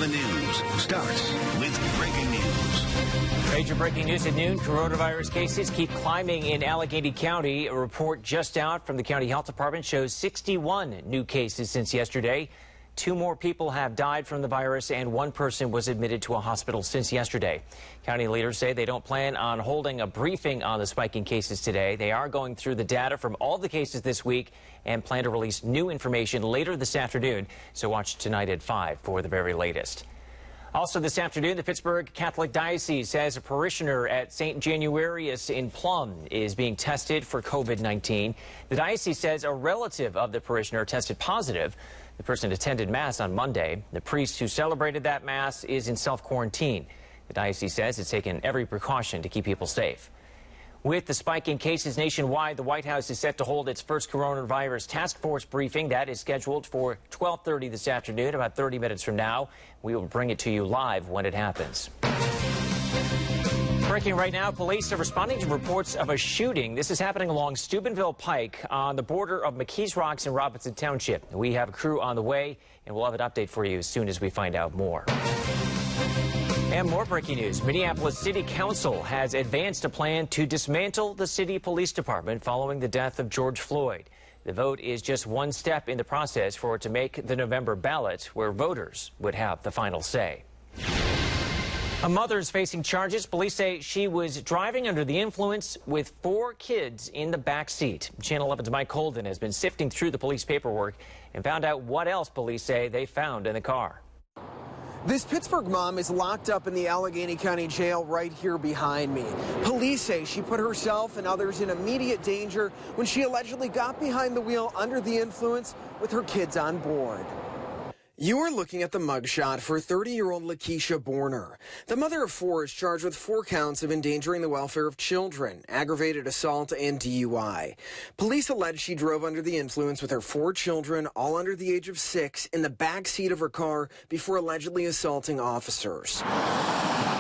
11 News starts with breaking news. Major breaking news at noon. Coronavirus cases keep climbing in Allegheny County. A report just out from the county health department shows 61 new cases since yesterday. 2 more people have died from the virus, and 1 person was admitted to a hospital since yesterday. County leaders say they don't plan on holding a briefing on the spike in cases today. They are going through the data from all the cases this week and plan to release new information later this afternoon. So watch tonight at 5 for the very latest. Also this afternoon, the Pittsburgh Catholic Diocese says a parishioner at St. Januarius in Plum is being tested for COVID-19. The diocese says a relative of the parishioner tested positive. The person attended Mass on Monday. The priest who celebrated that Mass is in self-quarantine. The diocese says it's taken every precaution to keep people safe. With the spike in cases nationwide, the White House is set to hold its first coronavirus task force briefing. That is scheduled for 12:30 this afternoon, about 30 minutes from now. We will bring it to you live when it happens. Breaking right now, police are responding to reports of a shooting. This is happening along Steubenville Pike on the border of McKees Rocks and Robinson Township. We have a crew on the way, and we'll have an update for you as soon as we find out more. And more breaking news. Minneapolis City Council has advanced a plan to dismantle the city police department following the death of George Floyd. The vote is just one step in the process for it to make the November ballot, where voters would have the final say. A mother is facing charges. Police say she was driving under the influence with 4 kids in the back seat. Channel 11's Mike Holden has been sifting through the police paperwork and found out what else police say they found in the car. This Pittsburgh mom is locked up in the Allegheny County Jail right here behind me. Police say she put herself and others in immediate danger when she allegedly got behind the wheel under the influence with her kids on board. You are looking at the mugshot for 30-year-old Lakeisha Borner. The mother of 4 is charged with 4 counts of endangering the welfare of children, aggravated assault, and DUI. Police allege she drove under the influence with her 4 children, all under the age of 6, in the back seat of her car before allegedly assaulting officers.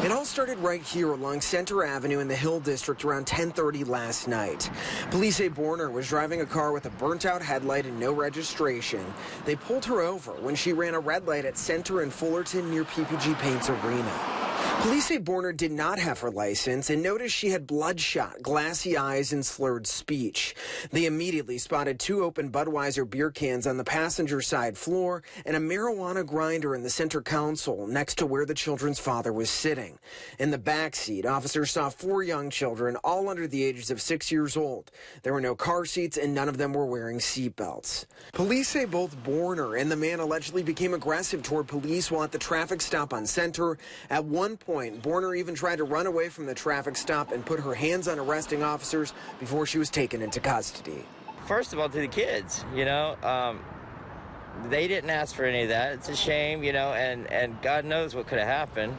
It all started right here along Center Avenue in the Hill District around 10:30 last night. Police say Borner was driving a car with a burnt-out headlight and no registration. They pulled her over when she ran a red light at Center and Fullerton near PPG Paints Arena. Police say Borner did not have her license and noticed she had bloodshot, glassy eyes and slurred speech. They immediately spotted 2 open Budweiser beer cans on the passenger side floor and a marijuana grinder in the center console next to where the children's father was sitting. In the back seat, officers saw 4 young children, all under the ages of 6 years old. There were no car seats and none of them were wearing seat belts. Police say both Borner and the man allegedly became aggressive toward police while at the traffic stop on Center. At one point, Borner even tried to run away from the traffic stop and put her hands on arresting officers before she was taken into custody. First of all, to the kids, they didn't ask for any of that. It's a shame, and God knows what could have happened.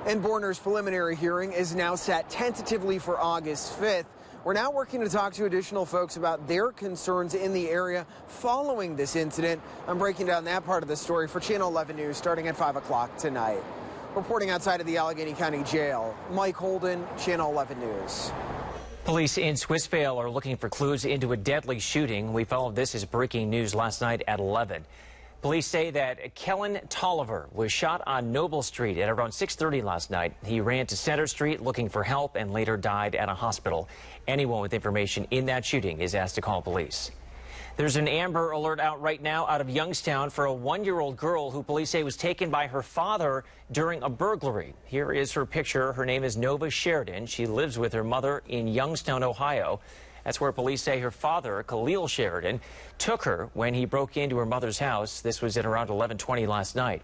And Borner's preliminary hearing is now set tentatively for August 5th. We're now working to talk to additional folks about their concerns in the area following this incident. I'm breaking down that part of the story for Channel 11 News starting at 5 o'clock tonight. Reporting outside of the Allegheny County Jail, Mike Holden, Channel 11 News. Police in Swissvale are looking for clues into a deadly shooting. We followed this as breaking news last night at 11. Police say that Kellen Tolliver was shot on Noble Street at around 6:30 last night. He ran to Center Street looking for help and later died at a hospital. Anyone with information in that shooting is asked to call police. There's an Amber Alert out right now out of Youngstown for a 1-year-old girl who police say was taken by her father during a burglary. Here is her picture. Her name is Nova Sheridan. She lives with her mother in Youngstown, Ohio. That's where police say her father, Khalil Sheridan, took her when he broke into her mother's house. This was at around 11:20 last night.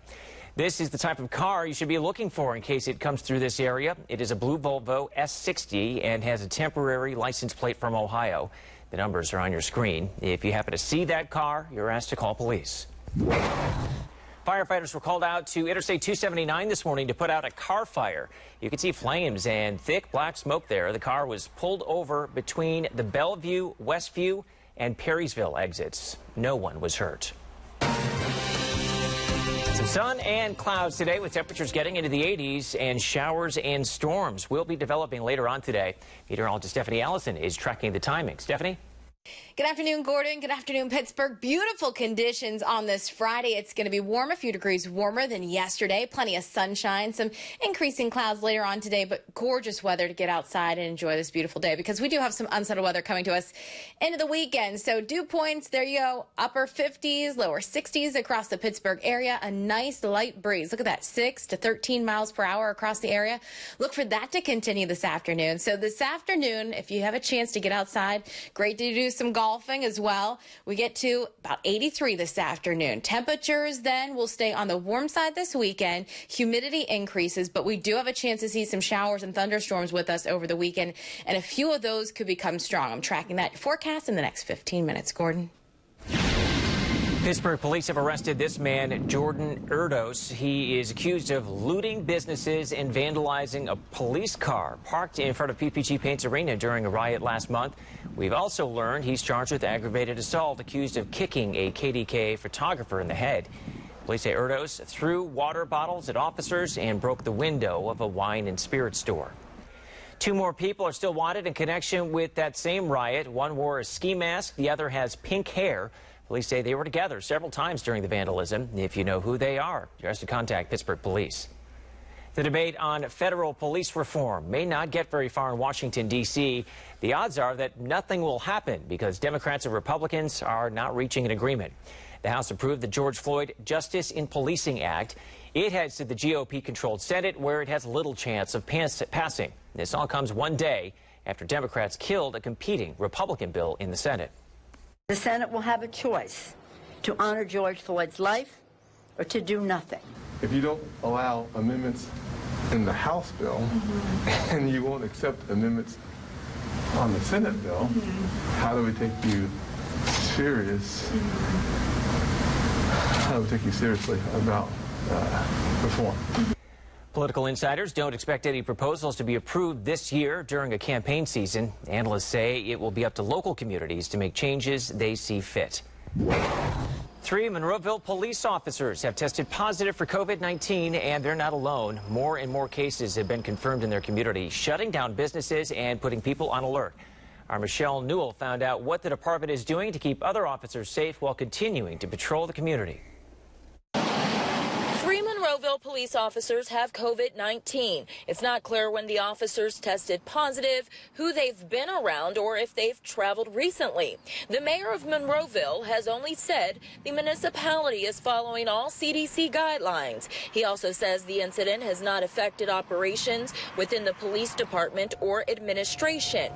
This is the type of car you should be looking for in case it comes through this area. It is a blue Volvo S60 and has a temporary license plate from Ohio. The numbers are on your screen. If you happen to see that car, you're asked to call police. Firefighters were called out to Interstate 279 this morning to put out a car fire. You can see flames and thick black smoke there. The car was pulled over between the Bellevue, Westview, and Perrysville exits. No one was hurt. Some sun and clouds today with temperatures getting into the 80s, and showers and storms will be developing later on today. Meteorologist Stephanie Allison is tracking the timing. Stephanie? Good afternoon, Gordon. Good afternoon, Pittsburgh. Beautiful conditions on this Friday. It's going to be warm, a few degrees warmer than yesterday. Plenty of sunshine, some increasing clouds later on today, but gorgeous weather to get outside and enjoy this beautiful day because we do have some unsettled weather coming to us into the weekend. So dew points, there you go, upper 50s, lower 60s across the Pittsburgh area. A nice light breeze. Look at that, 6 to 13 miles per hour across the area. Look for that to continue this afternoon. So this afternoon, if you have a chance to get outside, great to do some golfing as well. We get to about 83 this afternoon. Temperatures then will stay on the warm side this weekend. Humidity increases, but we do have a chance to see some showers and thunderstorms with us over the weekend, and a few of those could become strong. I'm tracking that forecast in the next 15 minutes, Gordon. Pittsburgh police have arrested this man, Jordan Erdos. He is accused of looting businesses and vandalizing a police car parked in front of PPG Paints Arena during a riot last month. We've also learned he's charged with aggravated assault, accused of kicking a KDKA photographer in the head. Police say Erdos threw water bottles at officers and broke the window of a wine and spirit store. 2 more people are still wanted in connection with that same riot. One wore a ski mask, the other has pink hair. Police say they were together several times during the vandalism. If you know who they are, you have to contact Pittsburgh Police. The debate on federal police reform may not get very far in Washington, D.C. The odds are that nothing will happen because Democrats and Republicans are not reaching an agreement. The House approved the George Floyd Justice in Policing Act. It heads to the GOP-controlled Senate, where it has little chance of passing. This all comes one day after Democrats killed a competing Republican bill in the Senate. The Senate will have a choice to honor George Floyd's life or to do nothing. If you don't allow amendments in the House bill and you won't accept amendments on the Senate bill, how do we take you serious? How do we take you seriously about reform? Political insiders don't expect any proposals to be approved this year during a campaign season. Analysts say it will be up to local communities to make changes they see fit. 3 Monroeville police officers have tested positive for COVID-19, and they're not alone. More and more cases have been confirmed in their community, shutting down businesses and putting people on alert. Our Michelle Newell found out what the department is doing to keep other officers safe while continuing to patrol the community. 3 Monroeville police officers have COVID-19. It's not clear when the officers tested positive, who they've been around, or if they've traveled recently. The mayor of Monroeville has only said the municipality is following all CDC guidelines. He also says the incident has not affected operations within the police department or administration.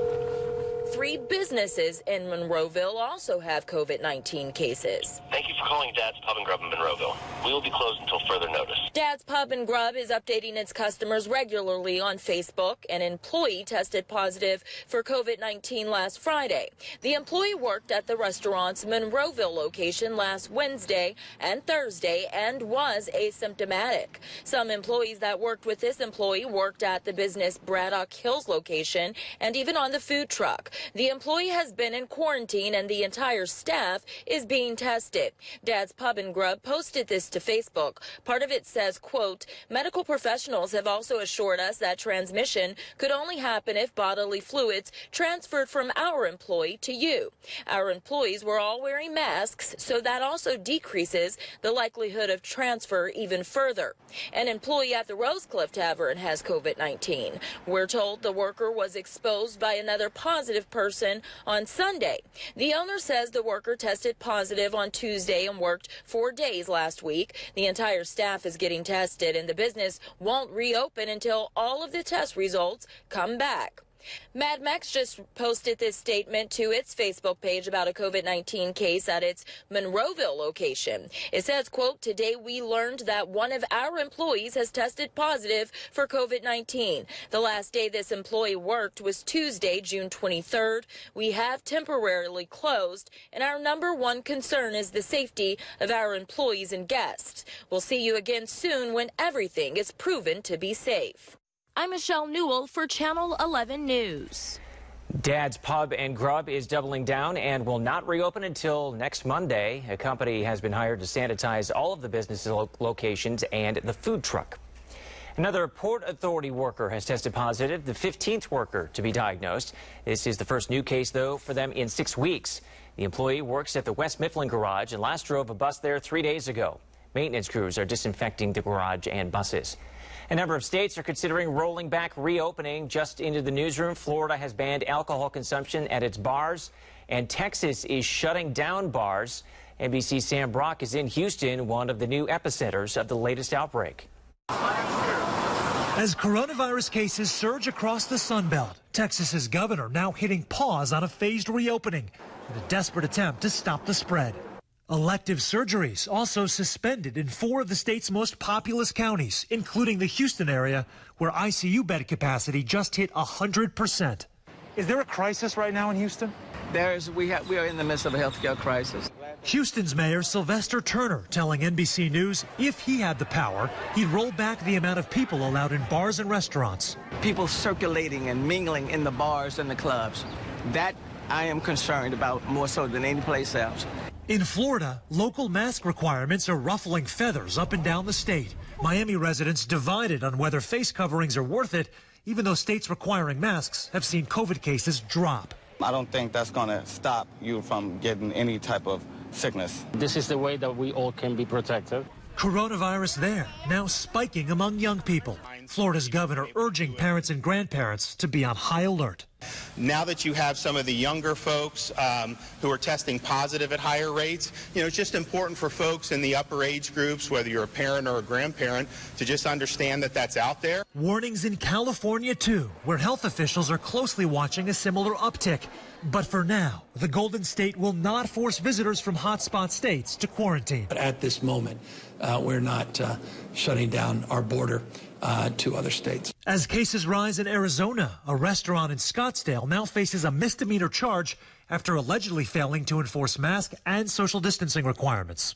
3 businesses in Monroeville also have COVID-19 cases. Thank you for calling Dad's Pub and Grub in Monroeville. We will be closed until further notice. Dad's Pub and Grub is updating its customers regularly on Facebook. An employee tested positive for COVID-19 last Friday. The employee worked at the restaurant's Monroeville location last Wednesday and Thursday and was asymptomatic. Some employees that worked with this employee worked at the business Braddock Hills location and even on the food truck. The employee has been in quarantine and the entire staff is being tested. Dad's Pub and Grub posted this to Facebook. Part of it says, quote, medical professionals have also assured us that transmission could only happen if bodily fluids transferred from our employee to you. Our employees were all wearing masks, so that also decreases the likelihood of transfer even further. An employee at the Rosecliff Tavern has COVID-19. We're told the worker was exposed by another positive person on Sunday. The owner says the worker tested positive on Tuesday and worked 4 days last week. The entire staff is getting tested, and the business won't reopen until all of the test results come back. Mad Max just posted this statement to its Facebook page about a COVID-19 case at its Monroeville location. It says, quote, today we learned that one of our employees has tested positive for COVID-19. The last day this employee worked was Tuesday, June 23rd. We have temporarily closed, and our number one concern is the safety of our employees and guests. We'll see you again soon when everything is proven to be safe. I'm Michelle Newell for Channel 11 News. Dad's Pub and Grub is doubling down and will not reopen until next Monday. A company has been hired to sanitize all of the business locations and the food truck. Another Port Authority worker has tested positive, the 15th worker to be diagnosed. This is the first new case, though, for them in 6 weeks. The employee works at the West Mifflin garage and last drove a bus there 3 days ago. Maintenance crews are disinfecting the garage and buses. A number of states are considering rolling back reopening. Just into the newsroom, Florida has banned alcohol consumption at its bars, and Texas is shutting down bars. NBC's Sam Brock is in Houston, one of the new epicenters of the latest outbreak. As coronavirus cases surge across the Sun Belt, Texas's governor now hitting pause on a phased reopening in a desperate attempt to stop the spread. Elective surgeries also suspended in 4 of the state's most populous counties, including the Houston area, where ICU bed capacity just hit 100%. Is there a crisis right now in Houston? We are in the midst of a healthcare crisis. Houston's Mayor Sylvester Turner telling NBC News if he had the power, he'd roll back the amount of people allowed in bars and restaurants. People circulating and mingling in the bars and the clubs. That I am concerned about more so than any place else. In Florida, local mask requirements are ruffling feathers up and down the state. Miami residents divided on whether face coverings are worth it, even though states requiring masks have seen COVID cases drop. I don't think that's going to stop you from getting any type of sickness. This is the way that we all can be protected. Coronavirus there, now spiking among young people. Florida's governor urging parents and grandparents to be on high alert. Now that you have some of the younger folks who are testing positive at higher rates, it's just important for folks in the upper age groups, whether you're a parent or a grandparent, to just understand that that's out there. Warnings in California, too, where health officials are closely watching a similar uptick. But for now, the Golden State will not force visitors from hotspot states to quarantine. But at this moment, we're not shutting down our border to other states. As cases rise in Arizona, a restaurant in Scottsdale now faces a misdemeanor charge after allegedly failing to enforce mask and social distancing requirements.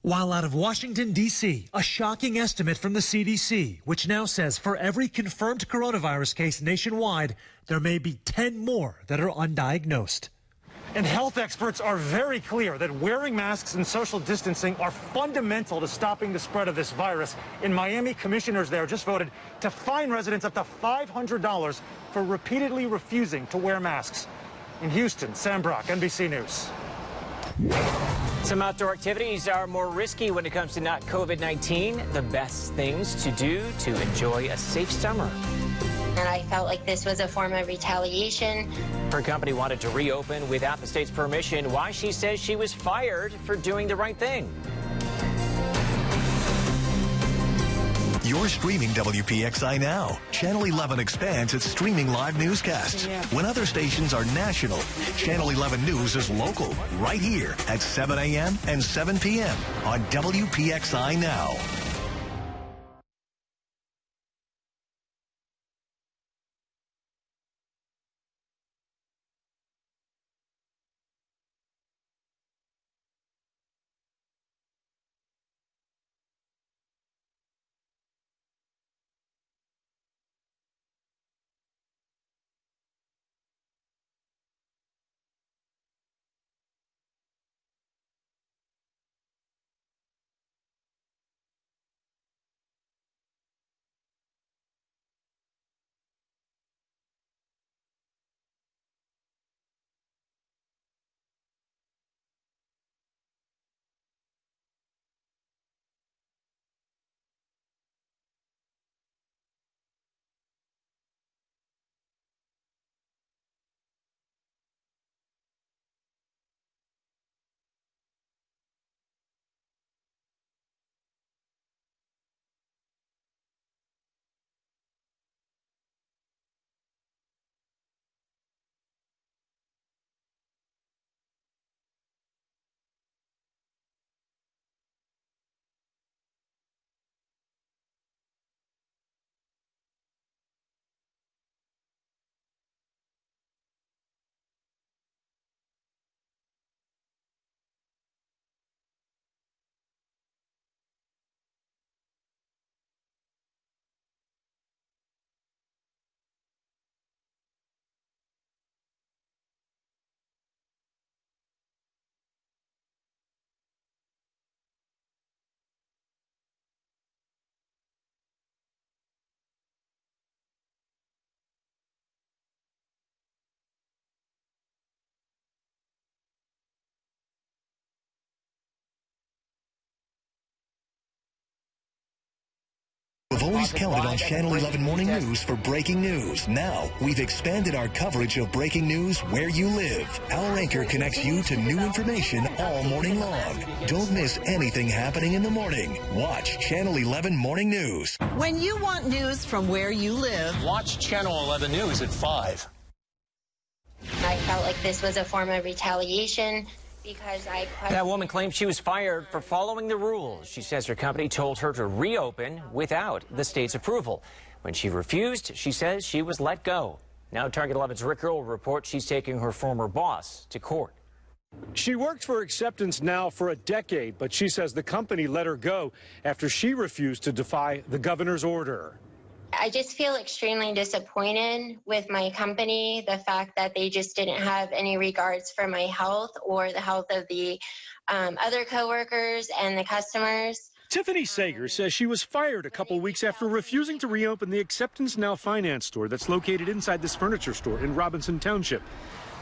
While out of Washington, D.C., a shocking estimate from the CDC, which now says for every confirmed coronavirus case nationwide, there may be 10 more that are undiagnosed. And health experts are very clear that wearing masks and social distancing are fundamental to stopping the spread of this virus. In Miami, commissioners there just voted to fine residents up to $500 for repeatedly refusing to wear masks. In Houston, Sam Brock, NBC News. Some outdoor activities are more risky when it comes to not COVID-19. The best things to do to enjoy a safe summer. And I felt like this was a form of retaliation. Her company wanted to reopen without the state's permission. Why she says she was fired for doing the right thing. You're streaming WPXI now. Channel 11 expands its streaming live newscasts. When other stations are national, Channel 11 News is local, right here at 7 a.m. and 7 p.m. on WPXI Now. We've always counted on Channel 11 Morning News for breaking news. Now, we've expanded our coverage of breaking news where you live. Our anchor connects you to new information all morning long. Don't miss anything happening in the morning. Watch Channel 11 Morning News. When you want news from where you live, watch Channel 11 News at 5. I felt like this was a form of retaliation because that woman claims she was fired for following the rules. She says her company told her to reopen without the state's approval. When she refused, she says she was let go. Now Target 11's Rick Earl reports she's taking her former boss to court. She worked for Acceptance Now for a decade, but she says the company let her go after she refused to defy the governor's order. I just feel extremely disappointed with my company, the fact that they just didn't have any regards for my health or the health of the other coworkers and the customers. Tiffany Sager says she was fired a couple weeks after refusing to reopen the Acceptance Now finance store that's located inside this furniture store in Robinson Township.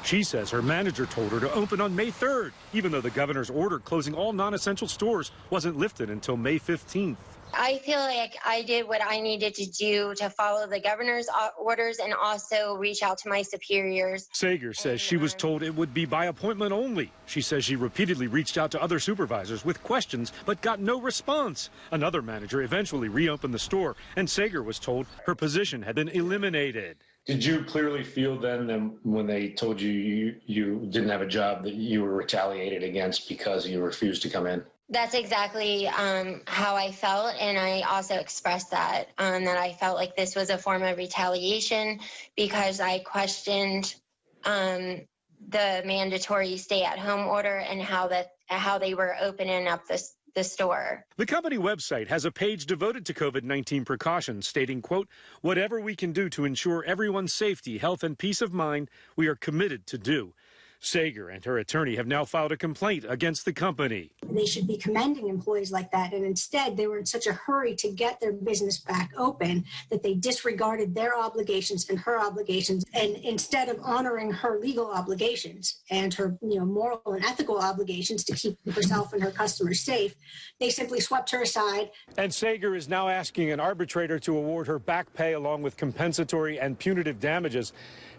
She says her manager told her to open on May 3rd, even though the governor's order closing all non-essential stores wasn't lifted until May 15th. I feel like I did what I needed to do to follow the governor's orders and also reach out to my superiors. Sager says she was told it would be by appointment only. She says she repeatedly reached out to other supervisors with questions but got no response. Another manager eventually reopened the store, and Sager was told her position had been eliminated. Did you clearly feel then that when they told you you didn't have a job that you were retaliated against because you refused to come in? That's exactly how I felt, and I also expressed that I felt like this was a form of retaliation because I questioned the mandatory stay-at-home order and how they were opening up the store. The company website has a page devoted to COVID-19 precautions, stating, quote, "Whatever we can do to ensure everyone's safety, health, and peace of mind, we are committed to do." Sager and her attorney have now filed a complaint against the company. They should be commending employees like that, and instead they were in such a hurry to get their business back open that they disregarded their obligations and her obligations, and instead of honoring her legal obligations and her moral and ethical obligations to keep herself and her customers safe, they simply swept her aside. And Sager is now asking an arbitrator to award her back pay along with compensatory and punitive damages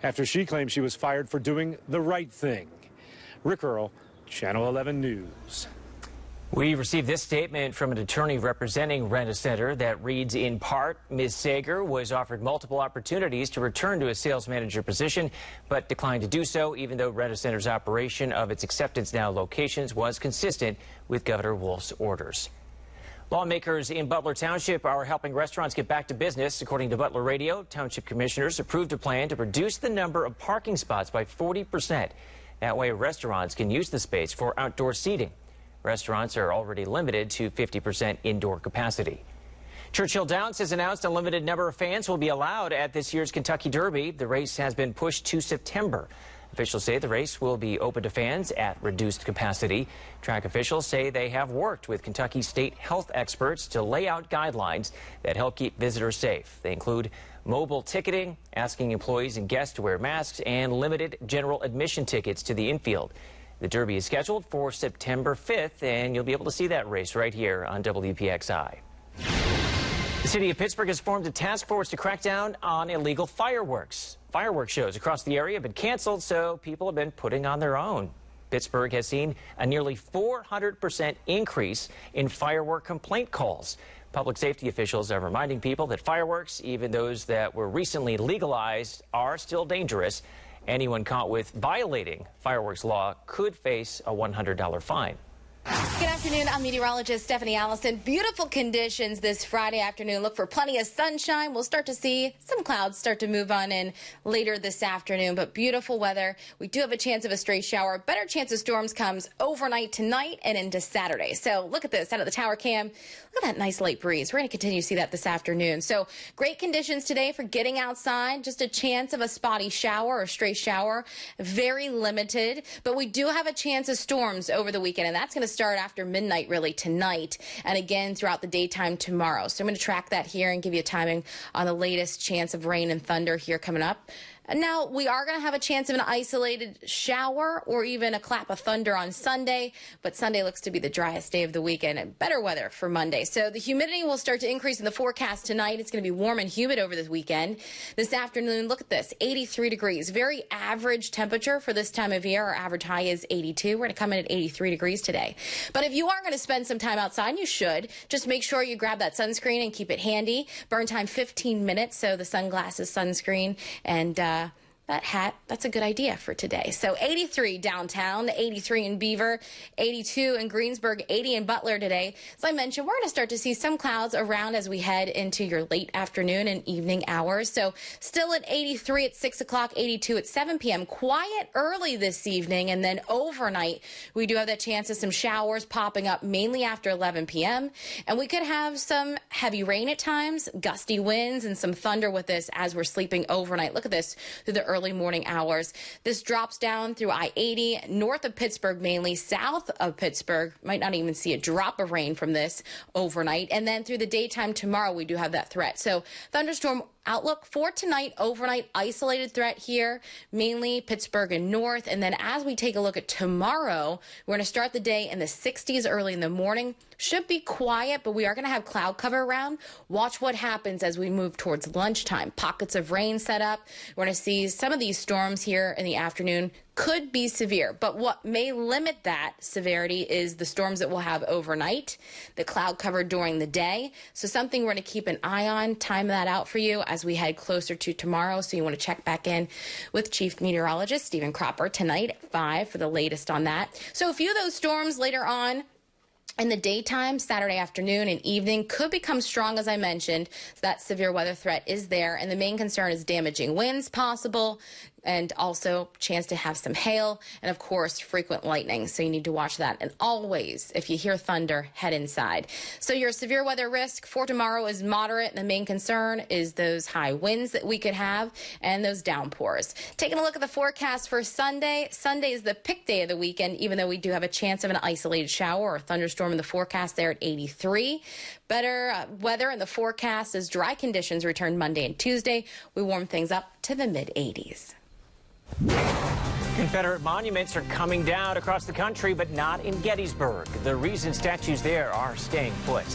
after she claims she was fired for doing the right thing. Rick Earl, Channel 11 News. We received this statement from an attorney representing Rent-A-Center that reads, in part, Ms. Sager was offered multiple opportunities to return to a sales manager position, but declined to do so, even though Rent-A-Center's operation of its Acceptance Now locations was consistent with Governor Wolf's orders. Lawmakers in Butler Township are helping restaurants get back to business. According to Butler Radio, township commissioners approved a plan to reduce the number of parking spots by 40%. That way, restaurants can use the space for outdoor seating. Restaurants are already limited to 50% indoor capacity. Churchill Downs has announced a limited number of fans will be allowed at this year's Kentucky Derby. The race has been pushed to September. Officials say the race will be open to fans at reduced capacity. Track officials say they have worked with Kentucky state health experts to lay out guidelines that help keep visitors safe. They include mobile ticketing, asking employees and guests to wear masks, and limited general admission tickets to the infield. The Derby is scheduled for September 5th, and you'll be able to see that race right here on WPXI. The city of Pittsburgh has formed a task force to crack down on illegal fireworks. Fireworks shows across the area have been canceled, so people have been putting on their own. Pittsburgh has seen a nearly 400% increase in firework complaint calls. Public safety officials are reminding people that fireworks, even those that were recently legalized, are still dangerous. Anyone caught with violating fireworks law could face a $100 fine. Good afternoon. I'm meteorologist Stephanie Allison. Beautiful conditions this Friday afternoon. Look for plenty of sunshine. We'll start to see some clouds start to move on in later this afternoon, but beautiful weather. We do have a chance of a stray shower. Better chance of storms comes overnight tonight and into Saturday. So look at this out of the tower cam. Look at that nice light breeze. We're going to continue to see that this afternoon. So great conditions today for getting outside. Just a chance of a spotty shower or stray shower. Very limited, but we do have a chance of storms over the weekend, and that's going to start after midnight really tonight and again throughout the daytime tomorrow. So I'm going to track that here and give you a timing on the latest chance of rain and thunder here coming up. Now, we are going to have a chance of an isolated shower or even a clap of thunder on Sunday, but Sunday looks to be the driest day of the weekend and better weather for Monday. So the humidity will start to increase in the forecast tonight. It's going to be warm and humid over this weekend. This afternoon, look at this, 83 degrees. Very average temperature for this time of year. Our average high is 82. We're going to come in at 83 degrees today. But if you are going to spend some time outside, you should. Just make sure you grab that sunscreen and keep it handy. Burn time 15 minutes, so the sunglasses, sunscreen, and that hat, that's a good idea for today. So 83 downtown, 83 in Beaver, 82 in Greensburg, 80 in Butler today. As I mentioned, we're going to start to see some clouds around as we head into your late afternoon and evening hours. So still at 83 at 6 o'clock, 82 at 7 p.m. Quiet early this evening, and then overnight, we do have that chance of some showers popping up mainly after 11 p.m. And we could have some heavy rain at times, gusty winds, and some thunder with this as we're sleeping overnight. Look at this through the early morning hours. This drops down through I-80, north of Pittsburgh mainly, south of Pittsburgh. Might not even see a drop of rain from this overnight. And then through the daytime tomorrow, we do have that threat. So thunderstorm outlook for tonight, overnight isolated threat here, mainly Pittsburgh and north. And then as we take a look at tomorrow, we're going to start the day in the 60s early in the morning. Should be quiet, but we are going to have cloud cover around. Watch what happens as we move towards lunchtime. Pockets of rain set up. We're going to see some of these storms here in the afternoon could be severe, but what may limit that severity is the storms that we'll have overnight, the cloud cover during the day. So something we're going to keep an eye on, time that out for you as we head closer to tomorrow. So you want to check back in with Chief Meteorologist Stephen Cropper tonight at 5 for the latest on that. So a few of those storms later on in the daytime, Saturday afternoon and evening could become strong, as I mentioned. So that severe weather threat is there. And the main concern is damaging winds possible, and also chance to have some hail, and of course frequent lightning, so you need to watch that. And always, if you hear thunder, head inside. So your severe weather risk for tomorrow is moderate, and the main concern is those high winds that we could have and those downpours. Taking a look at the forecast for Sunday. Sunday is the pick day of the weekend, even though we do have a chance of an isolated shower or thunderstorm in the forecast there at 83. Better weather in the forecast as dry conditions return Monday and Tuesday. We warm things up to the mid-80s. Confederate monuments are coming down across the country, but not in Gettysburg. The reason statues there are staying put.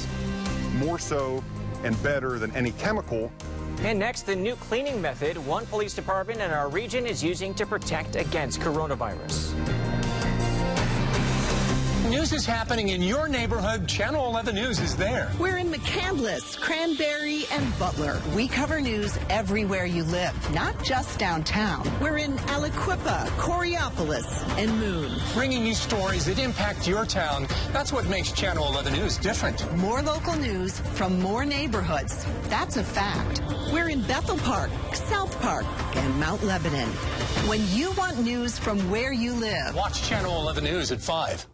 More so and better than any chemical. And next, the new cleaning method one police department in our region is using to protect against coronavirus. News is happening in your neighborhood. Channel 11 News is there. We're in McCandless, Cranberry, and Butler. We cover news everywhere you live, not just downtown. We're in Aliquippa, Coriopolis, and Moon. Bringing you stories that impact your town. That's what makes Channel 11 News different. More local news from more neighborhoods. That's a fact. We're in Bethel Park, South Park, and Mount Lebanon. When you want news from where you live, watch Channel 11 News at 5.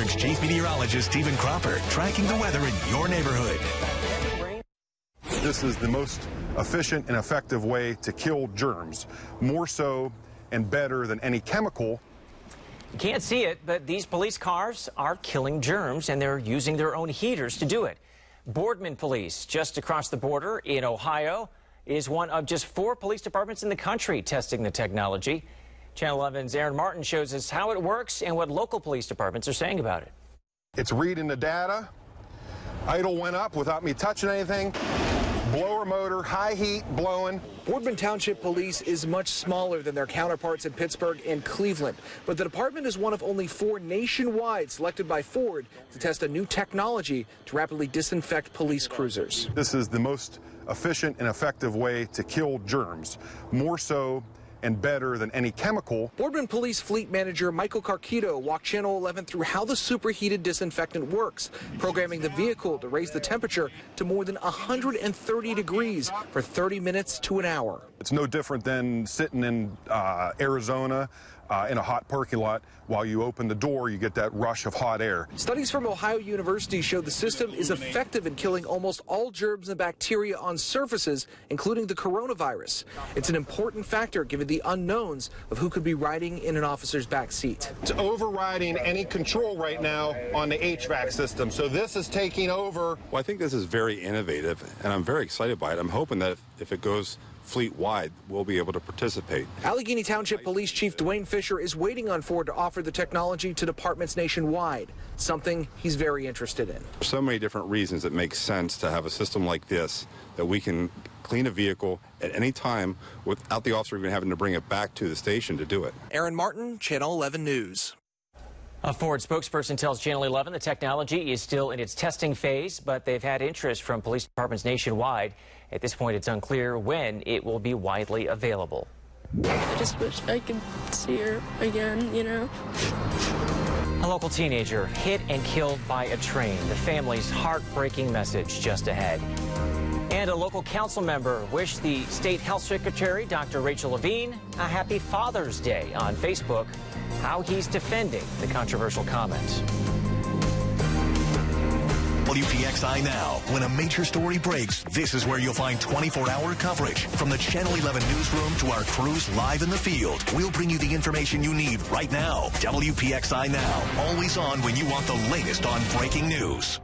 Pittsburgh's Chief Meteorologist Stephen Cropper, tracking the weather in your neighborhood. This is the most efficient and effective way to kill germs, more so and better than any chemical. You can't see it, but these police cars are killing germs, and they're using their own heaters to do it. Boardman Police, just across the border in Ohio, is one of just 4 police departments in the country testing the technology. Channel 11's Aaron Martin shows us how it works and what local police departments are saying about it. It's reading the data. Idle went up without me touching anything. Blower motor, high heat, blowing. Boardman Township Police is much smaller than their counterparts in Pittsburgh and Cleveland, but the department is one of only 4 nationwide selected by Ford to test a new technology to rapidly disinfect police cruisers. This is the most efficient and effective way to kill germs, more so and better than any chemical. Boardman Police Fleet Manager Michael Carquito walked Channel 11 through how the superheated disinfectant works, programming the vehicle to raise the temperature to more than 130 degrees for 30 minutes to an hour. It's no different than sitting in Arizona in a hot parking lot. While you open the door, you get that rush of hot air. Studies from Ohio University show the system is effective in killing almost all germs and bacteria on surfaces, including the coronavirus. It's an important factor given the unknowns of who could be riding in an officer's back seat. It's overriding any control right now on the HVAC system, so this is taking over. Well, I think this is very innovative, and I'm very excited by it. I'm hoping that if it goes fleet-wide, we'll be able to participate. Allegheny Township Police Chief Dwayne Fisher is waiting on Ford to offer the technology to departments nationwide, something he's very interested in. There's so many different reasons it makes sense to have a system like this, that we can clean a vehicle at any time without the officer even having to bring it back to the station to do it. Aaron Martin, Channel 11 News. A Ford spokesperson tells Channel 11 the technology is still in its testing phase, but they've had interest from police departments nationwide. At this point, it's unclear when it will be widely available. I just wish I could see her again, you know. A local teenager hit and killed by a train. The family's heartbreaking message just ahead. And a local council member wished the state health secretary, Dr. Rachel Levine, a happy Father's Day on Facebook. How he's defending the controversial comment. WPXI Now. When a major story breaks, this is where you'll find 24-hour coverage. From the Channel 11 newsroom to our crews live in the field, we'll bring you the information you need right now. WPXI Now. Always on when you want the latest on breaking news.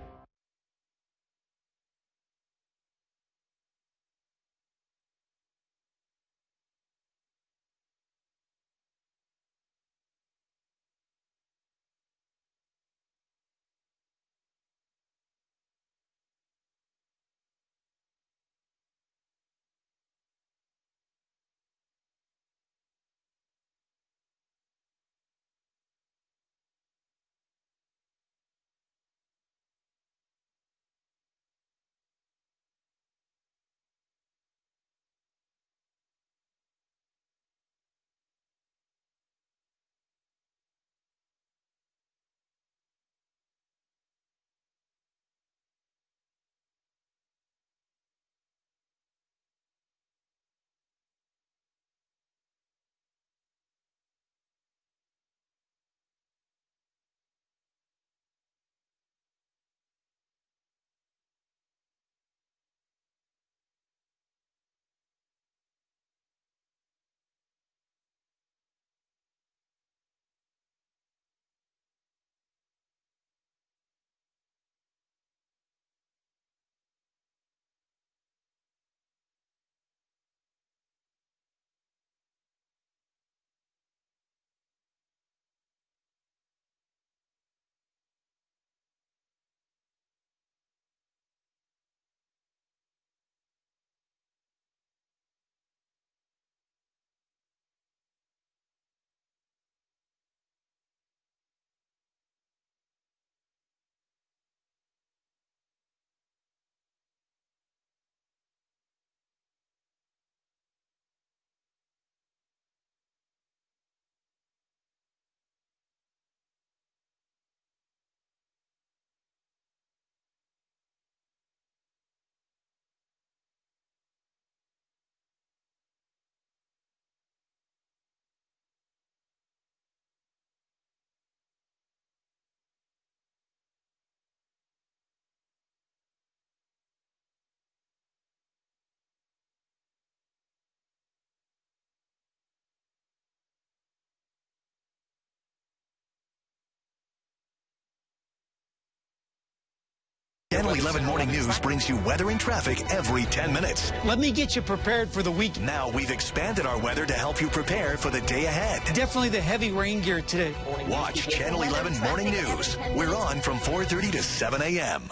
Channel 11 Morning News brings you weather and traffic every 10 minutes. Let me get you prepared for the week. Now we've expanded our weather to help you prepare for the day ahead. Definitely the heavy rain gear today. Watch Channel 11 Morning News. We're on from 4:30 to 7 a.m.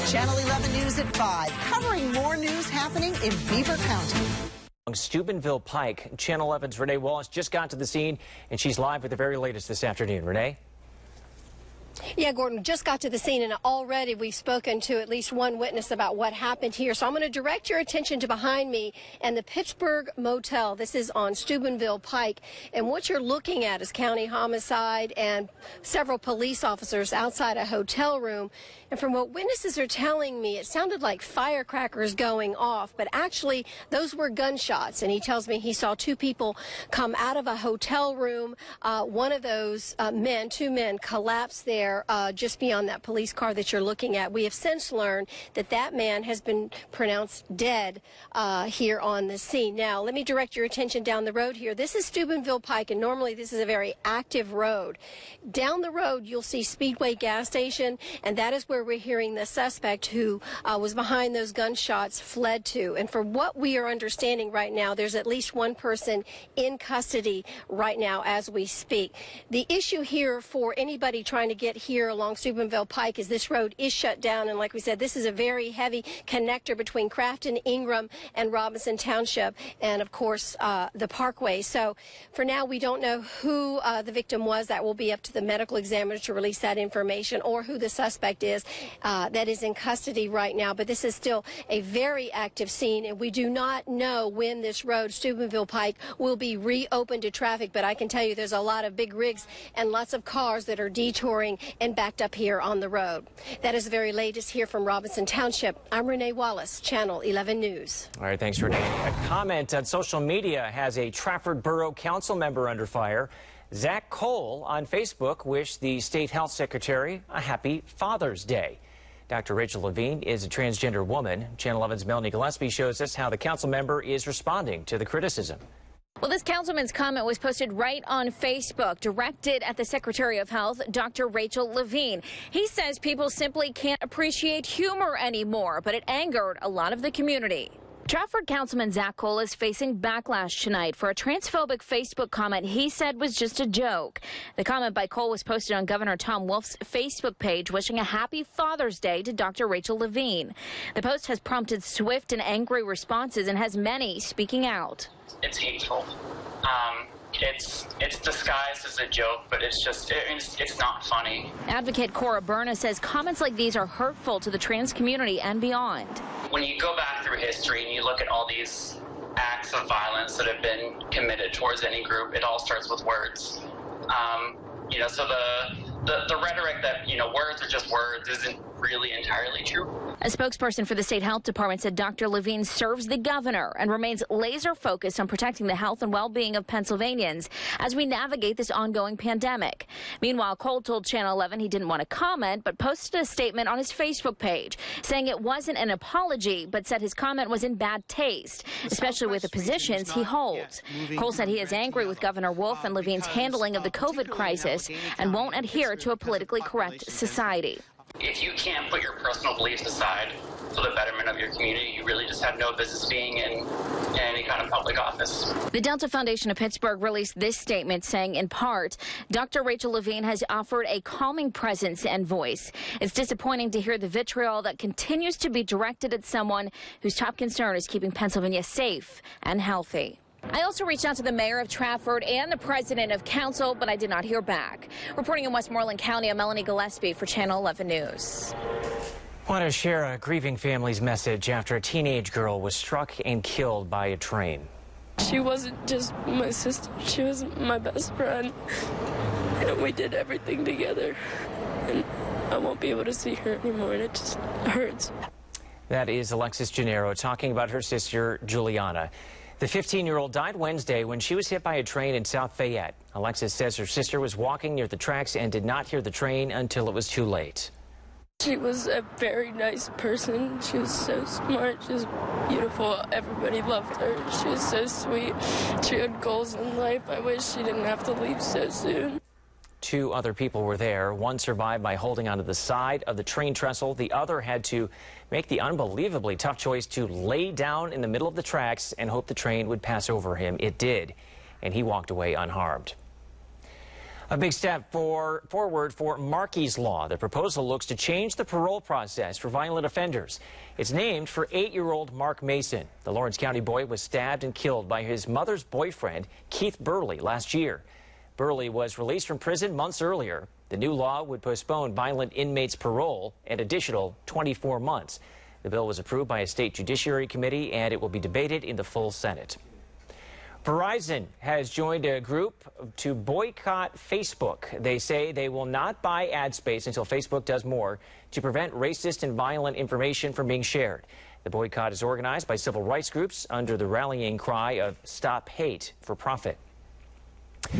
Channel 11 News at 5, covering more news happening in Beaver County. Steubenville Pike, Channel 11's Renee Wallace just got to the scene, and she's live with the very latest this afternoon. Renee? Yeah, Gordon, just got to the scene, and already we've spoken to at least one witness about what happened here. So I'm going to direct your attention to behind me and the Pittsburgh Motel. This is on Steubenville Pike, and what you're looking at is county homicide and several police officers outside a hotel room. And from what witnesses are telling me, it sounded like firecrackers going off, but actually those were gunshots. And he tells me he saw two people come out of a hotel room. One of those two men collapsed there just beyond that police car that you're looking at. We have since learned that that man has been pronounced dead here on the scene. Now, let me direct your attention down the road here. This is Steubenville Pike, and normally this is a very active road. Down the road, you'll see Speedway gas station, and that is where we're hearing the suspect who was behind those gunshots fled to. And for what we are understanding right now, there's at least one person in custody right now as we speak. The issue here for anybody trying to get here along Steubenville Pike is this road is shut down. And like we said, this is a very heavy connector between Crafton, Ingram, and Robinson Township, and of course the Parkway. So for now, we don't know who the victim was. That will be up to the medical examiner to release that information, or who the suspect is that is in custody right now. But this is still a very active scene, and we do not know when this road, Steubenville Pike, will be reopened to traffic. But I can tell you there's a lot of big rigs and lots of cars that are detouring and backed up here on the road. That is the very latest here from Robinson Township. I'm Renee Wallace, Channel 11 News. All right, thanks, Renee. A comment on social media has a Trafford Borough Council member under fire. Zach Cole on Facebook wished the state health secretary a happy Father's Day. Dr. Rachel Levine is a transgender woman. Channel 11's Melanie Gillespie shows us how the council member is responding to the criticism. Well, this councilman's comment was posted right on Facebook, directed at the Secretary of Health, Dr. Rachel Levine. He says people simply can't appreciate humor anymore, but it angered a lot of the community. Trafford Councilman Zach Cole is facing backlash tonight for a transphobic Facebook comment he said was just a joke. The comment by Cole was posted on Governor Tom Wolf's Facebook page wishing a happy Father's Day to Dr. Rachel Levine. The post has prompted swift and angry responses and has many speaking out. It's hateful. It's disguised as a joke, but it's not funny. Advocate Cora Berna says comments like these are hurtful to the trans community and beyond. When you go back through history and you look at all these acts of violence that have been committed towards any group, it all starts with words. So the rhetoric that, words are just words isn't really entirely true. A spokesperson for the state health department said Dr. Levine serves the governor and remains laser focused on protecting the health and well-being of Pennsylvanians as we navigate this ongoing pandemic. Meanwhile, Cole told Channel 11 he didn't want to comment, but posted a statement on his Facebook page saying it wasn't an apology, but said his comment was in bad taste, especially with the positions he holds. Cole said he is angry with Governor Wolf and Levine's handling of the COVID crisis and won't adhere to a politically correct society. If you can't put your personal beliefs aside for the betterment of your community, you really just have no business being in any kind of public office. The Delta Foundation of Pittsburgh released this statement saying, in part, Dr. Rachel Levine has offered a calming presence and voice. It's disappointing to hear the vitriol that continues to be directed at someone whose top concern is keeping Pennsylvania safe and healthy. I also reached out to the mayor of Trafford and the president of council, but I did not hear back. Reporting in Westmoreland County, I'm Melanie Gillespie for Channel 11 News. I want to share a grieving family's message after a teenage girl was struck and killed by a train. She wasn't just my sister, she was my best friend. And we did everything together. And I won't be able to see her anymore, and it just hurts. That is Alexis Gennaro talking about her sister, Juliana. The 15-year-old died Wednesday when she was hit by a train in South Fayette. Alexis says her sister was walking near the tracks and did not hear the train until it was too late. She was a very nice person. She was so smart. She was beautiful. Everybody loved her. She was so sweet. She had goals in life. I wish she didn't have to leave so soon. 2 other people were there. One survived by holding onto the side of the train trestle. The other had to make the unbelievably tough choice to lay down in the middle of the tracks and hope the train would pass over him. It did, and he walked away unharmed. A big step forward for Markey's Law. The proposal looks to change the parole process for violent offenders. It's named for 8-year-old Mark Mason. The Lawrence County boy was stabbed and killed by his mother's boyfriend, Keith Burley, last year. Burley was released from prison months earlier. The new law would postpone violent inmates' parole an additional 24 months. The bill was approved by a state judiciary committee, and it will be debated in the full Senate. Verizon has joined a group to boycott Facebook. They say they will not buy ad space until Facebook does more to prevent racist and violent information from being shared. The boycott is organized by civil rights groups under the rallying cry of Stop Hate for Profit.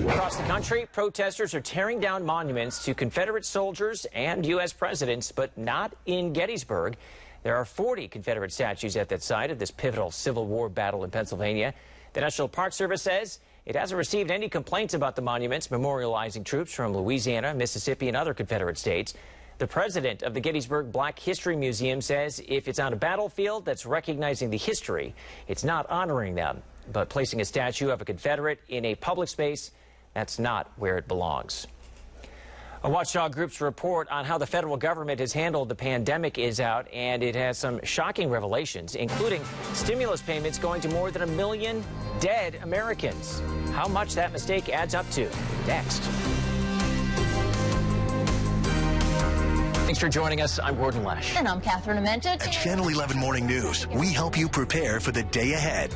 Across the country, protesters are tearing down monuments to Confederate soldiers and U.S. presidents, but not in Gettysburg. There are 40 Confederate statues at that site of this pivotal Civil War battle in Pennsylvania. The National Park Service says it hasn't received any complaints about the monuments memorializing troops from Louisiana, Mississippi, and other Confederate states. The president of the Gettysburg Black History Museum says if it's on a battlefield that's recognizing the history, it's not honoring them. But placing a statue of a Confederate in a public space, that's not where it belongs. A watchdog group's report on how the federal government has handled the pandemic is out, and it has some shocking revelations, including stimulus payments going to more than 1 million dead Americans. How much that mistake adds up to. Next. Thanks for joining us. I'm Gordon Lesh. And I'm Catherine Amenta. At Channel 11 Morning News, we help you prepare for the day ahead.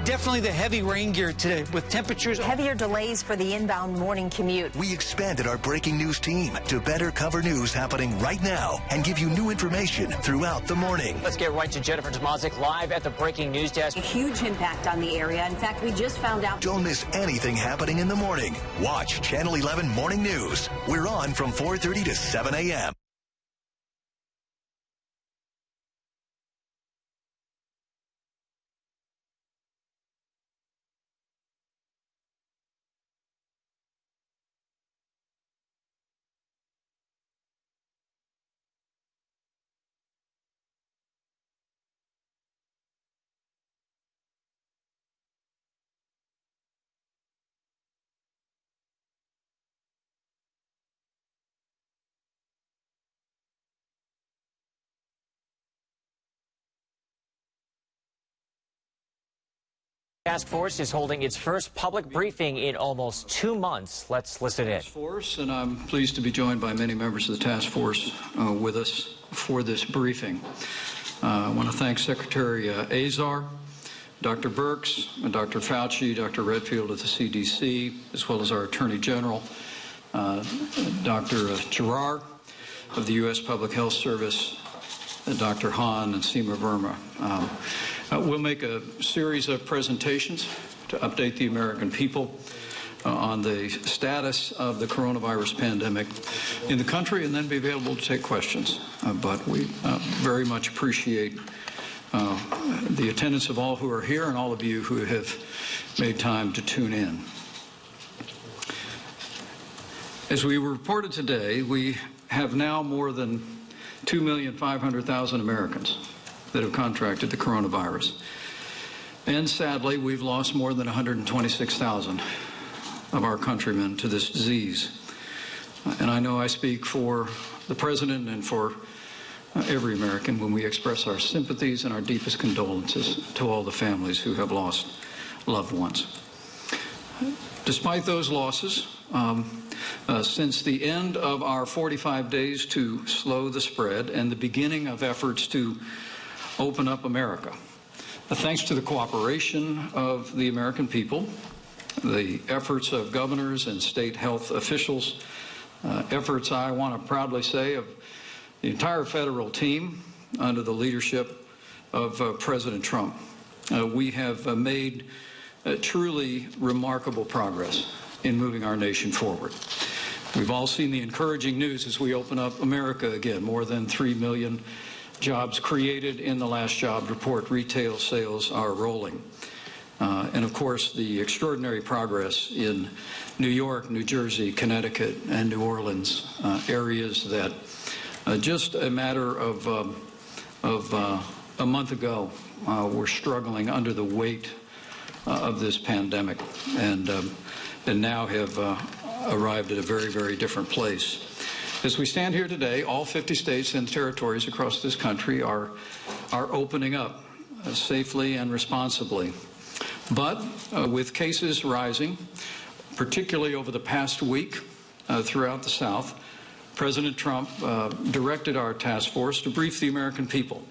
Definitely the heavy rain gear today with temperatures. Heavier delays for the inbound morning commute. We expanded our breaking news team to better cover news happening right now and give you new information throughout the morning. Let's get right to Jennifer Tomazik live at the breaking news desk. A huge impact on the area. In fact, we just found out. Don't miss anything happening in the morning. Watch Channel 11 Morning News. We're on from 4:30 to 7 a.m. Taskforce is holding its first public briefing in almost 2 months. Let's listen in. Taskforce, and I'm pleased to be joined by many members of the task force with us for this briefing. I want to thank Secretary Azar, Dr. Birx, Dr. Fauci, Dr. Redfield of the CDC, as well as our Attorney General, Dr. Gerard of the U.S. Public Health Service, Dr. Hahn, and Seema Verma. We'll make a series of presentations to update the American people on the status of the coronavirus pandemic in the country and then be available to take questions. But we very much appreciate the attendance of all who are here and all of you who have made time to tune in. As we reported today, we have now more than 2,500,000 Americans that have contracted the coronavirus. And sadly, we've lost more than 126,000 of our countrymen to this disease. And I know I speak for the President and for every American when we express our sympathies and our deepest condolences to all the families who have lost loved ones. Despite those losses, since the end of our 45 days to slow the spread and the beginning of efforts to open up America, thanks to the cooperation of the American people, the efforts of governors and state health officials, efforts, I want to proudly say, of the entire federal team under the leadership of President Trump, we have made truly remarkable progress in moving our nation forward. We've all seen the encouraging news as we open up America again. More than 3 million jobs created in the last job report. Retail sales are rolling. And of course, the extraordinary progress in New York, New Jersey, Connecticut, and New Orleans, areas that just a matter of a month ago were struggling under the weight of this pandemic, and now have arrived at a very, very different place. As we stand here today, all 50 states and territories across this country are opening up safely and responsibly. But with cases rising, particularly over the past week throughout the South, President Trump directed our task force to brief the American people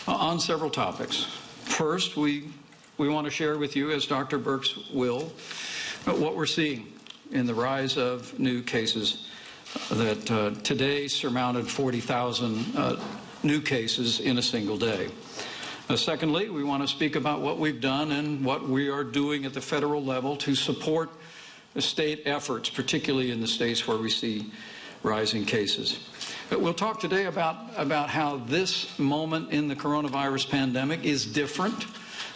on several topics. First, we want to share with you, as Dr. Birx will, what we're seeing in the rise of new cases that today surmounted 40,000 new cases in a single day. Secondly, we want to speak about what we've done and what we are doing at the federal level to support the state efforts, particularly in the states where we see rising cases. We'll talk today about how this moment in the coronavirus pandemic is different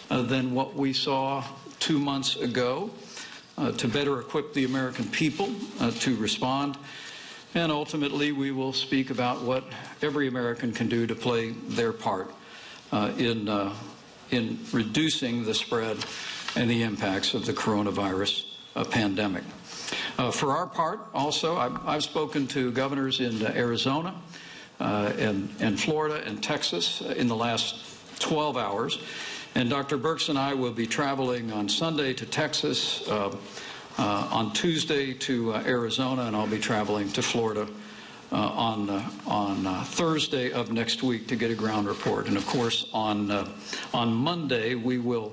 than what we saw 2 months ago, to better equip the American people to respond. And ultimately, we will speak about what every American can do to play their part in reducing the spread and the impacts of the coronavirus pandemic. For our part, also, I've spoken to governors in Arizona and Florida and Texas in the last 12 hours. And Dr. Birx and I will be traveling on Sunday to Texas, on Tuesday to Arizona, and I'll be traveling to Florida on Thursday of next week to get a ground report. And of course, on Monday, we will